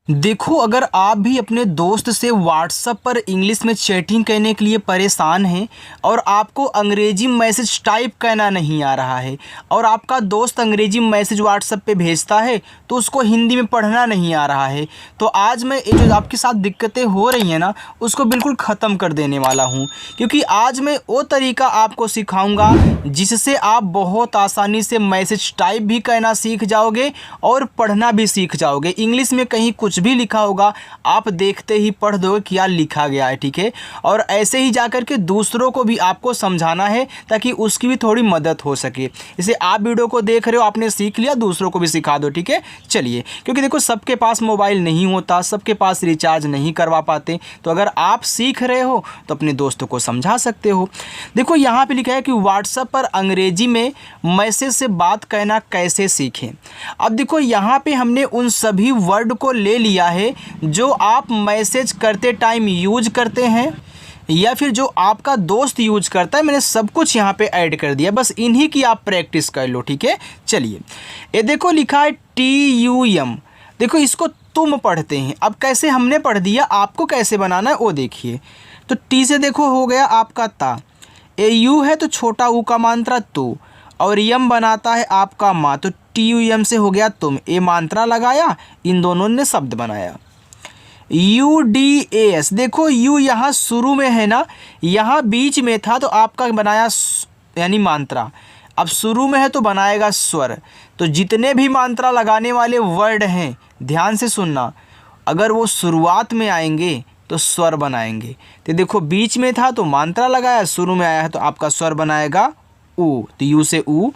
देखो, अगर आप भी अपने दोस्त से व्हाट्सएप पर इंग्लिश में चैटिंग करने के लिए परेशान हैं और आपको अंग्रेजी मैसेज टाइप करना नहीं आ रहा है और आपका दोस्त अंग्रेजी मैसेज व्हाट्सएप पे भेजता है तो उसको हिंदी में पढ़ना नहीं आ रहा है, तो आज मैं ये जो आपके साथ दिक्कतें हो रही हैं ना, उसको बिल्कुल ख़त्म कर देने वाला हूँ। क्योंकि आज मैं वो तरीका आपको सिखाऊँगा जिससे आप बहुत आसानी से मैसेज टाइप भी करना सीख जाओगे और पढ़ना भी सीख जाओगे। इंग्लिश में कहीं कुछ भी लिखा होगा, आप देखते ही पढ़ दोगे क्या लिखा गया है, ठीक है। और ऐसे ही जाकर के दूसरों को भी आपको समझाना है ताकि उसकी भी थोड़ी मदद हो सके। इसे आप वीडियो को देख रहे हो, आपने सीख लिया, दूसरों को भी सिखा दो, ठीक है। चलिए, क्योंकि देखो सबके पास मोबाइल नहीं होता, सबके पास रिचार्ज नहीं करवा पाते, तो अगर आप सीख रहे हो तो अपने दोस्तों को समझा सकते हो। देखो यहाँ पे लिखा है कि व्हाट्सएप पर अंग्रेजी में मैसेज से बात करना कैसे सीखें। अब देखो यहाँ पे हमने उन सभी वर्ड को ले लिया है जो आप मैसेज करते टाइम यूज करते हैं या फिर जो आपका दोस्त यूज करता है। मैंने सब कुछ यहाँ पे ऐड कर दिया, बस इन्हीं की आप प्रैक्टिस कर लो, ठीक है। चलिए, ये देखो लिखा है TUM। देखो इसको तुम पढ़ते हैं। अब कैसे हमने पढ़ दिया, आपको कैसे बनाना है वो देखिए। तो टी से देखो हो गया आपका ता, AU है तो छोटा ऊ का मात्रा तू, और यम बनाता है आपका माँ, तो TUM से हो गया तुम। ए मात्रा लगाया, इन दोनों ने शब्द बनाया। UDAS, देखो यू यहाँ शुरू में है ना, यहाँ बीच में था तो आपका बनाया यानी मात्रा, अब शुरू में है तो बनाएगा स्वर। तो जितने भी मात्रा लगाने वाले वर्ड हैं ध्यान से सुनना, अगर वो शुरुआत में आएंगे तो स्वर बनाएंगे। तो देखो बीच में था तो मात्रा लगाया, शुरू में आया है तो आपका स्वर बनाएगा ऊ, तो यू से ऊ।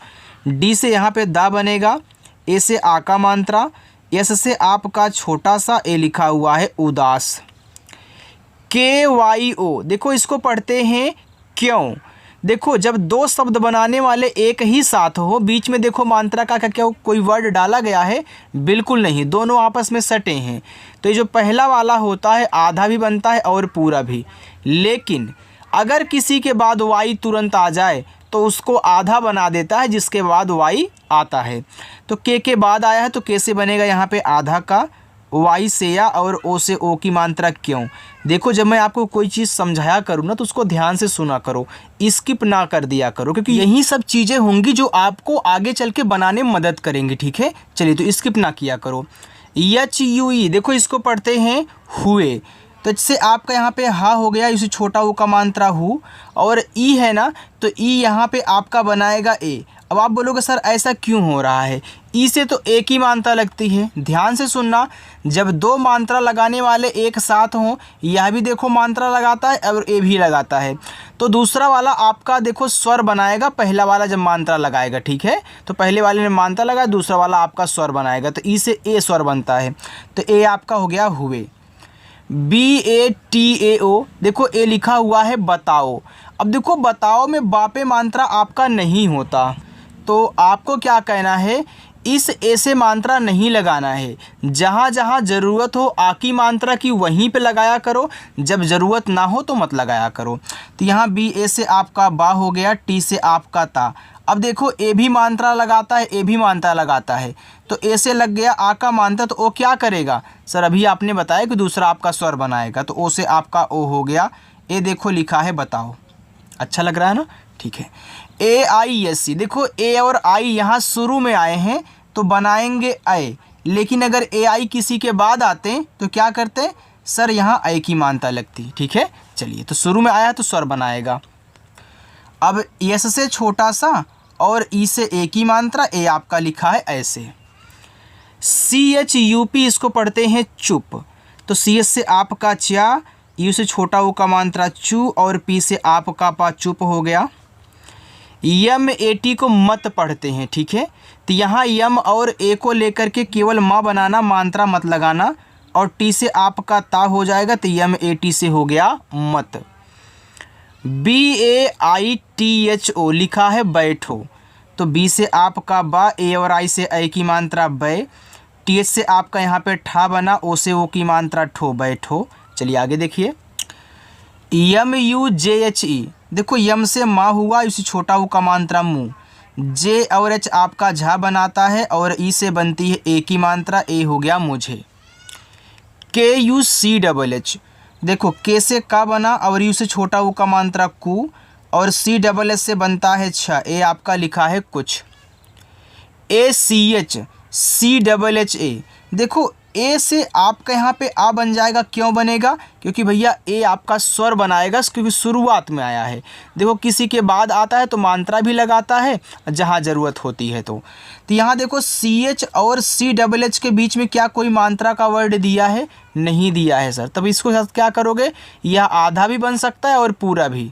डी से यहाँ पे दा बनेगा, ए से आ का मात्रा, एस से आपका छोटा सा ए लिखा हुआ है उदास। KYO, देखो इसको पढ़ते हैं क्यों। देखो जब दो शब्द बनाने वाले एक ही साथ हो, बीच में देखो मात्रा का क्या कोई वर्ड डाला गया है, बिल्कुल नहीं, दोनों आपस में सटे हैं। तो ये जो पहला वाला होता है आधा भी बनता है और पूरा भी, लेकिन अगर किसी के बाद वाई तुरंत आ जाए तो उसको आधा बना देता है जिसके बाद वाई आता है। तो के बाद आया है तो के से बनेगा यहाँ पे आधा का, वाई से या, और ओ से ओ की मात्रा क्यों। देखो जब मैं आपको कोई चीज़ समझाया करूँ ना तो उसको ध्यान से सुना करो, स्किप ना कर दिया करो, क्योंकि यही सब चीज़ें होंगी जो आपको आगे चल के बनाने में मदद करेंगी, ठीक है। चलिए, तो स्किप ना किया करो। HUE, देखो इसको पढ़ते हैं हुए, तो इससे आपका यहाँ पे हा हो गया, इसे छोटा ऊ का मात्रा हु, और ई है ना, तो ई यहाँ पे आपका बनाएगा ए। अब आप बोलोगे सर ऐसा क्यों हो रहा है, ई से तो एक ही मात्रा लगती है। ध्यान से सुनना, जब दो मात्रा लगाने वाले एक साथ हों, यह भी देखो मात्रा लगाता है और ए भी लगाता है, तो दूसरा वाला आपका देखो स्वर बनाएगा, पहला वाला जब मात्रा लगाएगा, ठीक है। तो पहले वाले ने मात्रा लगाया, दूसरा वाला आपका स्वर बनाएगा, तो ई से ए स्वर बनता है, तो ए आपका हो गया हुए। BATAO, देखो ए लिखा हुआ है बताओ। अब देखो बताओ में बापे मात्रा आपका नहीं होता, तो आपको क्या कहना है, इस ए से मात्रा नहीं लगाना है। जहाँ जहाँ ज़रूरत हो आ की मात्रा की वहीं पे लगाया करो, जब ज़रूरत ना हो तो मत लगाया करो। तो यहाँ BA से आपका बा हो गया, टी से आपका ता। अब देखो ए भी मात्रा लगाता है, ए भी मात्रा लगाता है, तो ए से लग गया आ का मात्रा, तो ओ क्या करेगा सर, अभी आपने बताया कि दूसरा आपका स्वर बनाएगा, तो ओ से आपका ओ हो गया। ए देखो लिखा है बताओ, अच्छा लग रहा है ना, ठीक है। AISC, देखो ए और आई यहाँ शुरू में आए हैं तो बनाएंगे ए, लेकिन अगर AI किसी के बाद आते हैं तो क्या करते सर, यहाँ ए की मात्रा लगती, ठीक है। चलिए, तो शुरू में आया तो स्वर बनाएगा। अब एस से छोटा सा और ई से ए की मात्रा, ए आपका लिखा है ऐसे। CHUP, इसको पढ़ते हैं चुप, तो CS से आपका चा, यू से छोटा ऊ का मात्रा चू, और पी से आपका पा चुप हो गया। MAT को मत पढ़ते हैं, ठीक है। तो यहाँ यम और ए को लेकर के केवल माँ बनाना, मात्रा मत लगाना, और टी से आपका ता हो जाएगा, तो MAT से हो गया मत। BAITHO, लिखा है बैठो, तो बी से आपका बा, ए और आई से ए की मात्रा बै, TH से आपका यहाँ पे ठा बना, ओ से ओ की मात्रा ठो, बैठो। चलिए आगे देखिए। MUJHE, देखो यम से माँ हुआ, इसी छोटा ऊ का मात्रा मुँह, जे और एच आपका झा बनाता है, और ई से बनती है ए की मात्रा, ए हो गया मुझे। KUCHH। देखो के से का बना और यू से छोटा ऊ का मात्रा कु और CHH से बनता है छ, ए आपका लिखा है कुछ। ACH CHHA। देखो ए से आपका यहाँ पे आ बन जाएगा, क्यों बनेगा? क्योंकि भैया ए आपका स्वर बनाएगा, क्योंकि शुरुआत में आया है। देखो किसी के बाद आता है तो मात्रा भी लगाता है जहाँ ज़रूरत होती है। तो यहाँ देखो CH और CHH के बीच में क्या कोई मात्रा का वर्ड दिया है? नहीं दिया है सर। तब इसको साथ क्या करोगे? यह आधा भी बन सकता है और पूरा भी।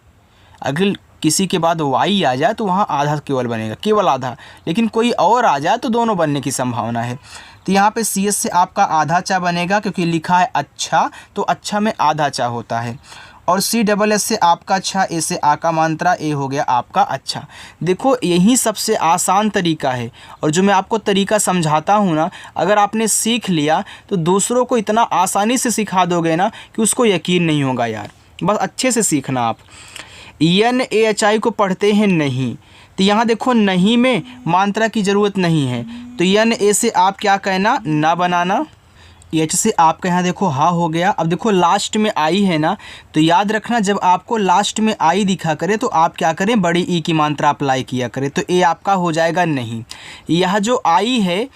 अगर किसी के बाद वाई आ जाए तो वहाँ आधा केवल बनेगा, केवल आधा। लेकिन कोई और आ जाए तो दोनों बनने की संभावना है। तो यहाँ पे CS से आपका आधा चा बनेगा, क्योंकि लिखा है अच्छा, तो अच्छा में आधा चा होता है। और CHH से आपका अच्छा, ए से आ का मात्रा, ए हो गया आपका अच्छा। देखो यही सबसे आसान तरीका है, और जो मैं आपको तरीका समझाता हूँ ना, अगर आपने सीख लिया तो दूसरों को इतना आसानी से सिखा दोगे ना कि उसको यकीन नहीं होगा यार। बस अच्छे से सीखना आप। NAHI को पढ़ते हैं नहीं, तो यहाँ देखो नहीं में मात्रा की ज़रूरत नहीं है, तो NA से आप क्या कहना? ना बनाना। H से आपका यहाँ देखो हा हो गया। अब देखो लास्ट में आई है ना, तो याद रखना जब आपको लास्ट में आई दिखा करे तो आप क्या करें? बड़ी ई की मात्रा अप्लाई किया करें। तो ए आपका हो जाएगा नहीं। यह जो आई है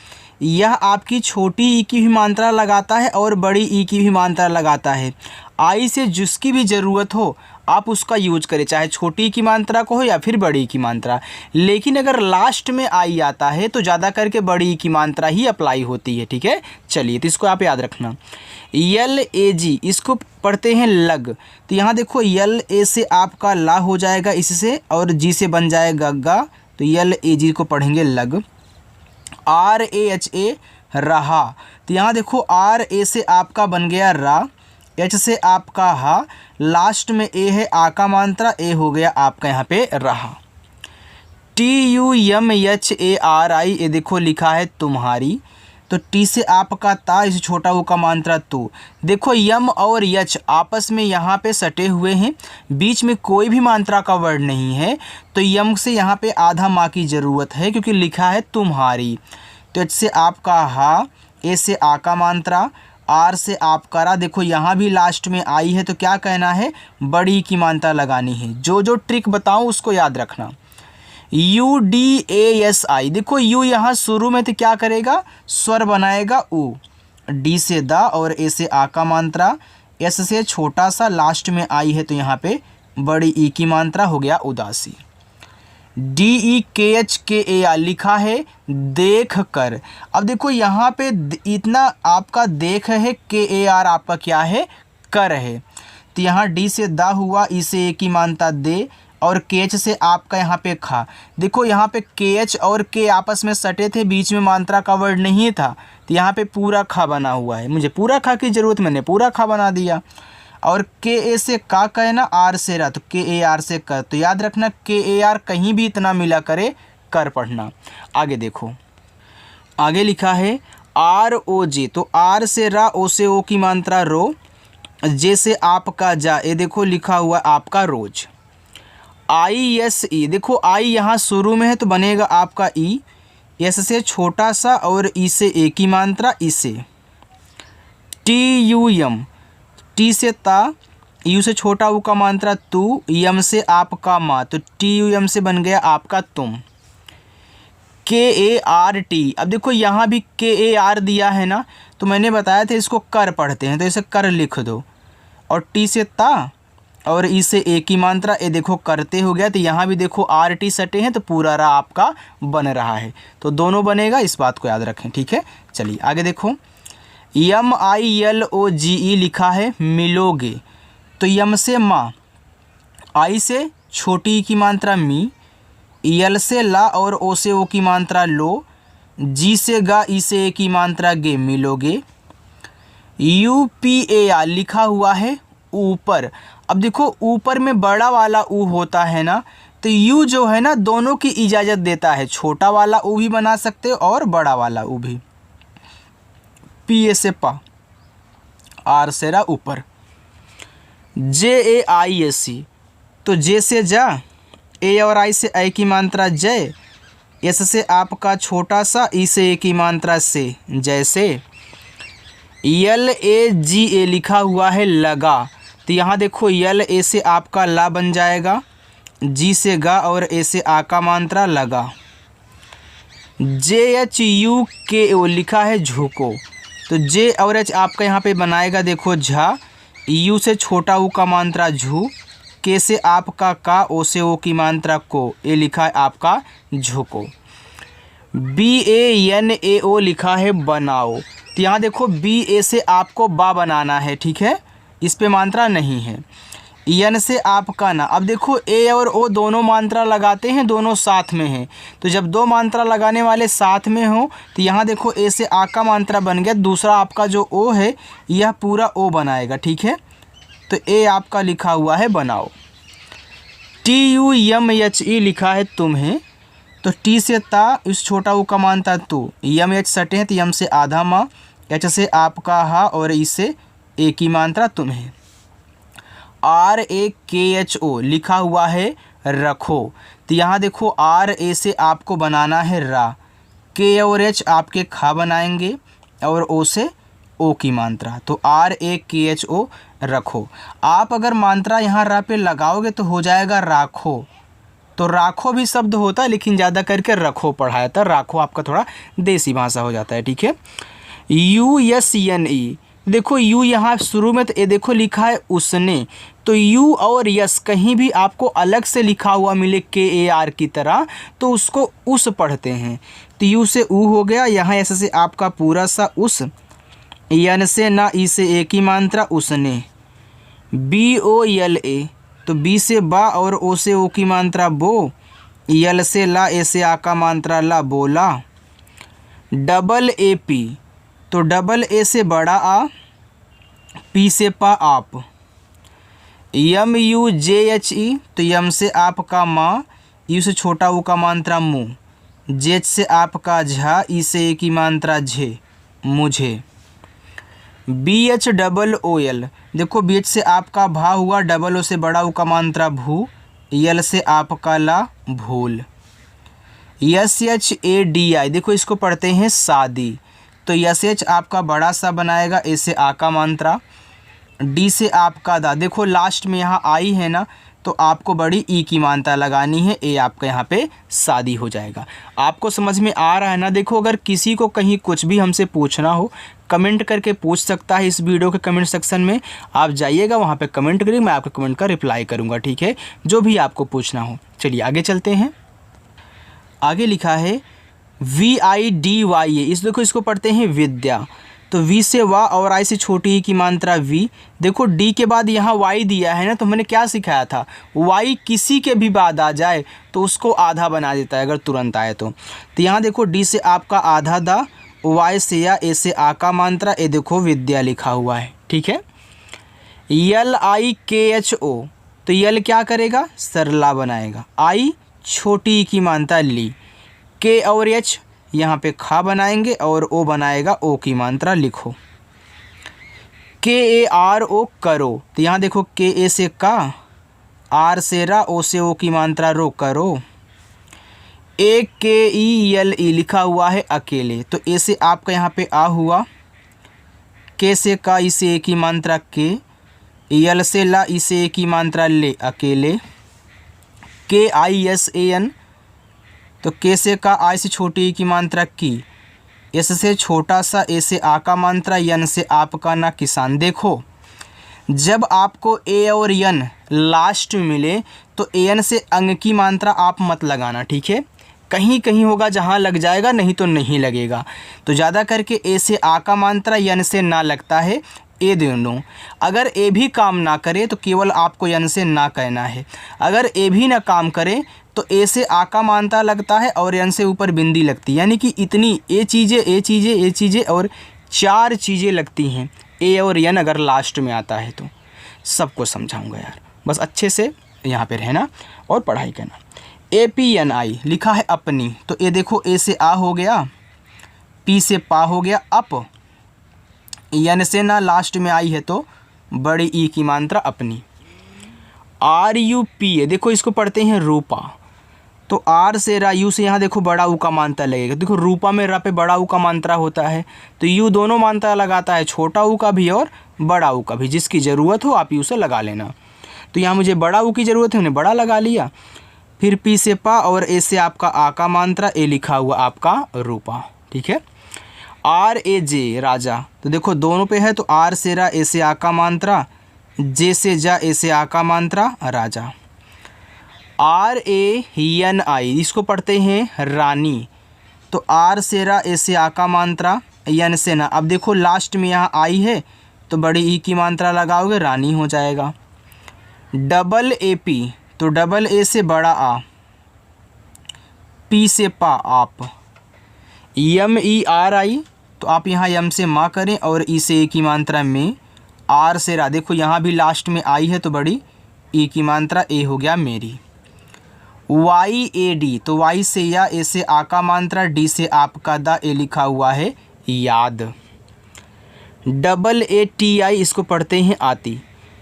यह आपकी छोटी ई की भी मात्रा लगाता है और बड़ी ई की भी मात्रा लगाता है। आई से जिसकी भी ज़रूरत हो आप उसका यूज करें, चाहे छोटी की मात्रा को हो या फिर बड़ी की मात्रा। लेकिन अगर लास्ट में आई आता है तो ज़्यादा करके बड़ी की मात्रा ही अप्लाई होती है। ठीक है, चलिए तो इसको आप याद रखना। LAG इसको पढ़ते हैं लग, तो यहाँ देखो LA से आपका ला हो जाएगा इससे, और जी से बन जाएगा गा, तो LAG को पढ़ेंगे लग। RAHA रहा, तो यहाँ देखो RA से आपका बन गया रा, H से आपका हा, लास्ट में ए है आ का मात्रा, ए हो गया आपका यहाँ पे रहा। TUMHARI ये देखो लिखा है तुम्हारी, तो टी से आपका ता, इसे छोटा ऊ का मात्रा तू। देखो यम और यच आपस में यहाँ पे सटे हुए हैं, बीच में कोई भी मात्रा का वर्ड नहीं है, तो यम से यहाँ पे आधा माँ की ज़रूरत है क्योंकि लिखा है तुम्हारी। तो एच से आपका हा, ए से आ का मात्रा, आर से आपका रा। देखो यहाँ भी लास्ट में आई है तो क्या कहना है? बड़ी की मात्रा लगानी है। जो जो ट्रिक बताऊँ उसको याद रखना। UDASI, देखो यू यहाँ शुरू में तो क्या करेगा? स्वर बनाएगा ऊ, डी से दा और ए से आ का मात्रा, एस से छोटा सा, लास्ट में आई है तो यहाँ पे बड़ी ई की मात्रा हो गया उदासी। DEKHKAR लिखा है देख कर। अब देखो यहाँ पे इतना आपका देख है, KAR आपका क्या है? कर है। तो यहाँ डी से दा हुआ, ई से ए की मात्रा दे, और KH से आपका यहाँ पे खा। देखो यहाँ पे KH और K आपस में सटे थे, बीच में मात्रा का वर्ड नहीं था, तो यहाँ पे पूरा खा बना हुआ है। मुझे पूरा खा की ज़रूरत, मैंने पूरा खा बना दिया। और KA से का कहना, आर से रा, तो KAR से कर। तो याद रखना KAR कहीं भी इतना मिला करे, कर पढ़ना। आगे देखो, आगे लिखा है ROJ, तो आर से रा, ओ से ओ की मात्रा रो, जे से आपका जा, ये देखो लिखा हुआ आपका रोज। ISE, देखो आई यहाँ शुरू में है तो बनेगा आपका ई, एस से छोटा सा और ई से ए की मात्रा, इसे। TUM, टी से ता, यू से छोटा ऊ का मात्रा तू, यम से आपका माँ, तो TUM से बन गया आपका तुम। KART, अब देखो यहाँ भी KAR दिया है ना, तो मैंने बताया था इसको कर पढ़ते हैं, तो इसे कर लिख दो। और टी से ता और ई से ए की मात्रा, ए देखो करते हो गया, तो यहाँ भी देखो RT सटे हैं तो पूरा रा आपका बन रहा है, तो दोनों बनेगा, इस बात को याद रखें। ठीक है, चलिए आगे देखो। MILOGE लिखा है मिलोगे, तो यम से माँ, आई से छोटी की मात्रा मी, यल से ला और ओ से ओ की मात्रा लो, जी से गा, ई से ए की मात्रा गे, मिलोगे। UPAR लिखा हुआ है ऊपर। अब देखो ऊपर में बड़ा वाला ऊ होता है ना, तो यू जो है ना दोनों की इजाज़त देता है, छोटा वाला ऊ भी बना सकते हो और बड़ा वाला ऊ भी। PA से पा, आर से रा ऊपर। JAISE, तो जे से जा, ए और आई से आई की मात्रा जय, एस से आपका छोटा सा, ई से ए की मात्रा से, जैसे। LAGA लिखा हुआ है लगा, तो यहाँ देखो LA से आपका ला बन जाएगा, G से गा और A से आ का मात्रा लगा। JHUKO लिखा है झुको, तो J और H आपका यहाँ पे बनाएगा देखो झा, U से छोटा ऊ का मात्रा झू, K से आपका का, O से ओ की मात्रा को, ए लिखा है आपका झुको। BANAO लिखा है बनाओ, तो यहाँ देखो BA से आपको बा बनाना है, ठीक है, इस पे मात्रा नहीं है। एन से आपका ना, अब देखो ए और ओ दोनों मात्रा लगाते हैं, दोनों साथ में हैं, तो जब दो मात्रा लगाने वाले साथ में हो तो यहाँ देखो ए से आ का मात्रा बन गया, दूसरा आपका जो ओ है यह पूरा ओ बनाएगा, ठीक है, तो ए आपका लिखा हुआ है बनाओ। TUMHE लिखा है तुम्हें, तो टी से ता, इस छोटा ऊ का मानता तू, यम एच सटे हैं तो यम से आधा माँ, एच से आपका हा और इससे ए की मात्रा तुम्हें। RAKHO लिखा हुआ है रखो, तो यहाँ देखो RA से आपको बनाना है रा, के और एच आपके खा बनाएंगे और ओ से ओ की मात्रा, तो RAKHO रखो। आप अगर मात्रा यहाँ रा पे लगाओगे तो हो जाएगा राखो, तो राखो भी शब्द होता है लेकिन ज़्यादा करके रखो पढ़ाया था, राखो आपका थोड़ा देसी भाषा हो जाता है, ठीक है। USNE देखो यू यहाँ शुरू में, तो ये देखो लिखा है उसने, तो यू और यस कहीं भी आपको अलग से लिखा हुआ मिले KAR की तरह तो उसको उस पढ़ते हैं, तो यू से ऊ हो गया, यहाँ एस से आपका पूरा सा उस, यन से ना, ई से ए की मात्रा उसने। BOLA तो बी से बा और ओ से ओ की मात्रा बो, यल से ला, ए से आ का मात्रा ला बोला। AP तो डबल ए से बड़ा आ, पी से पा आप। MUJHE तो यम से आपका माँ, यू से छोटा ऊ का मात्रा मुँह, जेच से आपका झा, ई से ए की मात्रा झे मुझे। BHOOL देखो BH से आपका भा हुआ, डबल ओ से बड़ा ऊ का मात्रा भू, यल से आपका ला भूल। SHADI देखो इसको पढ़ते हैं शादी, तो SH आपका बड़ा सा बनाएगा, ए से आ का मात्रा, डी से आपका दा, देखो लास्ट में यहाँ आई है ना, तो आपको बड़ी ई की मात्रा लगानी है, ए आपका यहाँ पे शादी हो जाएगा। आपको समझ में आ रहा है ना। देखो अगर किसी को कहीं कुछ भी हमसे पूछना हो कमेंट करके पूछ सकता है, इस वीडियो के कमेंट सेक्शन में आप जाइएगा, वहाँ पे कमेंट करिए, मैं आपके कमेंट का रिप्लाई करूँगा, ठीक है, जो भी आपको पूछना हो। चलिए आगे चलते हैं। आगे लिखा है VIDYA, इस देखो इसको पढ़ते हैं विद्या, तो वी से वा और आई से छोटी ई की मात्रा वी। देखो डी के बाद यहाँ वाई दिया है ना, तो मैंने क्या सिखाया था, वाई किसी के भी बाद आ जाए तो उसको आधा बना देता है अगर तुरंत आए तो यहाँ देखो डी से आपका आधा दा, वाई से या, ए से आ का मात्रा, ए देखो विद्या लिखा हुआ है, ठीक है। LIKHO तो यल क्या करेगा, सरला बनाएगा, आई छोटी ई की मात्रा ली, के और एच यहाँ पे खा बनाएंगे और ओ बनाएगा ओ की मात्रा लिखो। KARO करो, तो यहाँ देखो KA से का, आर से रा, ओ से ओ की मात्रा रो करो। AKELE लिखा हुआ है अकेले, तो ए से आपका यहाँ पे आ हुआ, के से का, ई से ए की मात्रा के, यल से ला, ई से ए की मात्रा ले अकेले। KISAN तो के से का, आई से छोटी ई की मात्रा की, एस से छोटा सा, ए से आ का मात्रा, यन से आपका ना किसान। देखो जब आपको ए और यन लास्ट में मिले तो एन से अंग की मात्रा आप मत लगाना, ठीक है, कहीं कहीं होगा जहाँ लग जाएगा, नहीं तो नहीं लगेगा। तो ज़्यादा करके ए से आ का मात्रा, यन से ना लगता है, ए दोनों। अगर ए भी काम ना करे तो केवल आपको यन से ना कहना है, अगर ए भी ना काम करे तो ए से आ का मात्रा लगता है और यन से ऊपर बिंदी लगती है, यानी कि इतनी ए चीज़ें और चार चीज़ें लगती हैं, ए और यन अगर लास्ट में आता है तो। सबको समझाऊंगा यार, बस अच्छे से यहाँ पे रहना और पढ़ाई करना। APNI लिखा है अपनी, तो ये देखो ए से आ हो गया, पी से पा हो गया अप, यन से ना लास्ट में आई है तो बड़ी ई की मात्रा अपनी। RUPA देखो इसको पढ़ते हैं रूपा, तो आर से रा, यू से यहाँ देखो बड़ा ऊ का मात्रा लगेगा। देखो रूपा में रा पे बड़ा ऊ का मात्रा होता है, तो यू दोनों मात्रा लगाता है, छोटा ऊ का भी और बड़ा ऊ का भी। जिसकी ज़रूरत हो आप यू से लगा लेना। तो यहाँ मुझे बड़ा ऊ की ज़रूरत है, मैंने बड़ा लगा लिया। फिर पी से पा और ए से आपका आ का मात्रा, ए लिखा हुआ आपका रूपा। ठीक है। आर ए जे राजा, तो देखो दोनों पे है, तो आर से रा, ए से आ का मात्रा, जे से जा, ए से आ का मात्रा, राजा। आर ए एन आई, इसको पढ़ते हैं रानी, तो आर से रा, ए से आ का मात्रा, एन से ना। अब देखो लास्ट में यहाँ आई है तो बड़ी ई की मात्रा लगाओगे, रानी हो जाएगा। डबल ए पी, तो डबल ए से बड़ा आ, पी से पा, आप। यम ई आर आई, तो आप यहाँ यम से माँ करें और ई से ए की मात्रा में। आर से रा, देखो यहाँ भी लास्ट में आई है तो बड़ी ई की मात्रा, ए हो गया मेरी। वाई ए डी, तो वाई से या, ए से आ का मात्रा, डी से आपका दा, ए लिखा हुआ है याद। डबल ए टी आई, इसको पढ़ते हैं आती,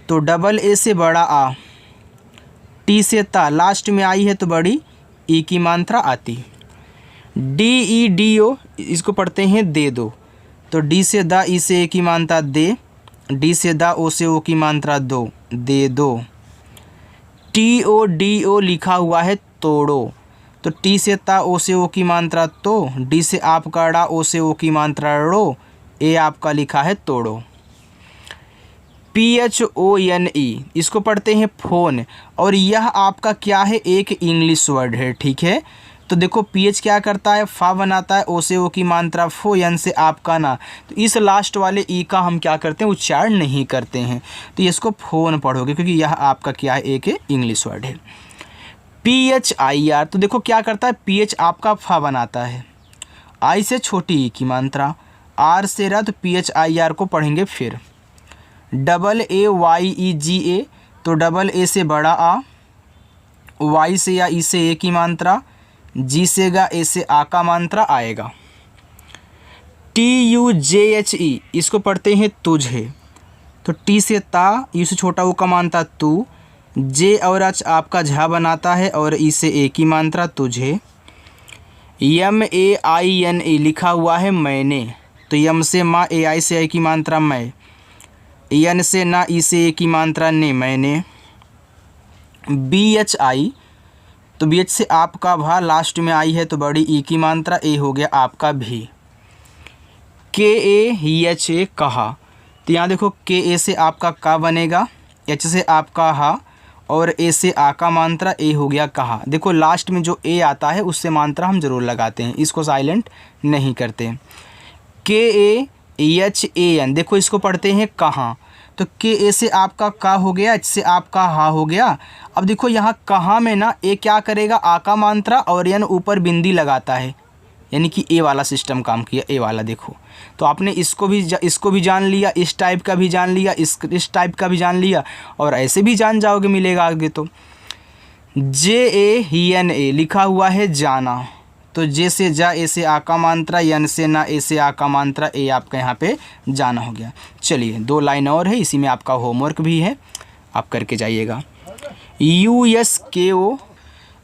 तो डबल ए से बड़ा आ, टी से ता, लास्ट में आई है तो बड़ी ई की मात्रा आती। डी ई डी ओ, इसको पढ़ते हैं दे दो, तो डी से दा, ई से ए की मात्रा दे, डी से दा, ओ से ओ की मात्रा दो, दे दो। टी ओ डी ओ लिखा हुआ है तोड़ो, तो टी से ता, ओ से ओ की मात्रा तो, डी से आपका डा, ओ से ओ की मात्रा रो, ए आपका लिखा है तोड़ो। P H O N E, इसको पढ़ते हैं फोन, और यह आपका क्या है, एक इंग्लिश वर्ड है। ठीक है। तो देखो पी एच क्या करता है, फा बनाता है, ओ से ओ की मात्रा फो, एन से आपका ना। तो इस लास्ट वाले ई का हम क्या करते हैं, उच्चारण नहीं करते हैं, तो इसको फोन पढ़ोगे क्योंकि यह आपका क्या है, एक इंग्लिश वर्ड है। पी एच आई आर, तो देखो क्या करता है, पी एच आपका फा बनाता है, आई से छोटी ई की मात्रा, आर से रा, तो पी एच आई आर को पढ़ेंगे फिर। डबल ए वाई ई जी ए, तो डबल ए से बड़ा आ, वाई से या, ई से ए की मात्रा, जी से गा, ए से आ का मात्रा आएगा। टी यू जे एच ई, इसको पढ़ते हैं तुझे, तो टी से ता, यू से छोटा वो का मात्रा तू, जे और एच आपका झा बनाता है और ई से ए की मात्रा तुझे। यम ए आई एन ए, लिखा हुआ है मैंने, तो यम से माँ, ए आई से आई की मात्रा मैं, एन से ना, ई से ए की मात्रा ने, मैंने। बी एच आई, तो बी एच से आपका भा, लास्ट में आई है तो बड़ी ई की मात्रा, ए हो गया आपका भी। के ए एच ए, कहा, तो यहाँ देखो के ए से आपका का बनेगा, एच से आपका हा, और ए से आ का मात्रा, ए हो गया कहा। देखो लास्ट में जो ए आता है उससे मात्रा हम ज़रूर लगाते हैं, इसको साइलेंट नहीं करते। के ए एच ए एन, देखो इसको पढ़ते हैं कहाँ, तो के ए से आपका का हो गया, एच से आपका हा हो गया। अब देखो यहाँ कहाँ में ना, ए क्या करेगा, आ का मात्रा और एन ऊपर बिंदी लगाता है, यानी कि ए वाला सिस्टम काम किया, ए वाला। देखो तो आपने इसको भी जान लिया, इस टाइप का भी जान लिया, इस टाइप का भी जान लिया, और ऐसे भी जान जाओगे, मिलेगा आगे। तो जे ए एन ए, लिखा हुआ है जाना, तो जे से जा, ए से आ का मात्रा, एन से ना, ए से आ का मात्रा, ए आपका यहाँ पे जाना हो गया। चलिए 2 लाइन और है, इसी में आपका होमवर्क भी है, आप करके जाइएगा। यू एस के ओ,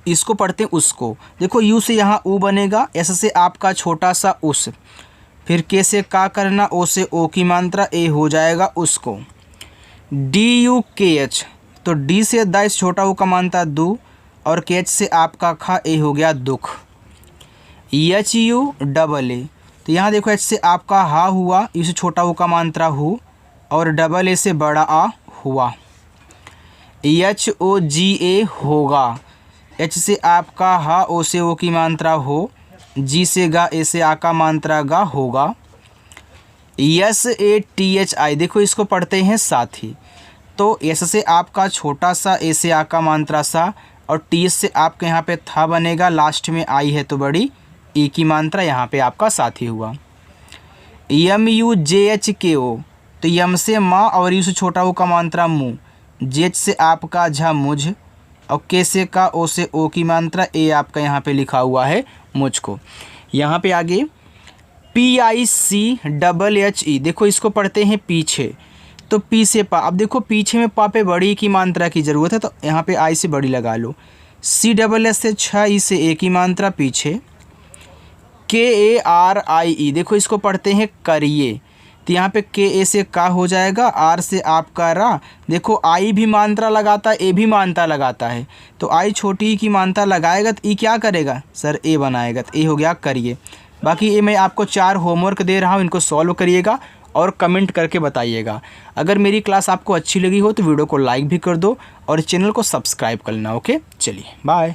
इसको पढ़ते हैं उसको, देखो यू से यहाँ ऊ बनेगा, एस से आपका छोटा सा उस, फिर के से का करना, ओ से ओ की मात्रा, ए हो जाएगा उसको। डी यू के एच, तो डी से दा, इस छोटा ऊ का मात्रा दू, और के एच से आपका खा, ए हो गया दुख। एच यू डबल ए, तो यहाँ देखो एच से आपका हा हुआ, यू से छोटा ऊ का मात्रा हु, और डबल ए से बड़ा आ हुआ। एच ओ जी ए होगा, एच से आपका हा, ओ से ओ की मात्रा हो, जी से गा, ए से आ का मात्रा गा होगा। S A T H I, देखो इसको पढ़ते हैं साथी, तो एस से आपका छोटा सा, ए से आ का मात्रा सा, और टी से आपके यहाँ पे था बनेगा, लास्ट में आई है तो बड़ी ई की मात्रा, यहाँ पे आपका साथी हुआ। यम यू जे एच के ओ, तो यम से माँ और यू से छोटा ओ का मात्रा मुँह, जेच से आपका झा मुझ, और के से का, ओ से ओ की मात्रा, ए आपका यहाँ पे लिखा हुआ है मुझको। यहाँ पे आगे P I C double H E, देखो इसको पढ़ते हैं पीछे, तो पी से पा, अब देखो पीछे में पा पे बड़ी की मात्रा की ज़रूरत है, तो यहाँ पे आई से बड़ी लगा लो। CSS से 6 ई से ए की मात्रा पीछे, KARIE, देखो इसको पढ़ते हैं करिए, तो यहाँ पे KA से का हो जाएगा, R से आपका रा, देखो I भी मात्रा लगाता है, A भी मात्रा लगाता है, तो I छोटी ई की मात्रा लगाएगा तो E क्या करेगा सर, A बनाएगा, तो A हो गया करिए। बाकी ये मैं आपको 4 होमवर्क दे रहा हूँ, इनको सॉल्व करिएगा और कमेंट करके बताइएगा। अगर मेरी क्लास आपको अच्छी लगी हो तो वीडियो को लाइक भी कर दो और चैनल को सब्सक्राइब कर लेना। ओके, चलिए बाय।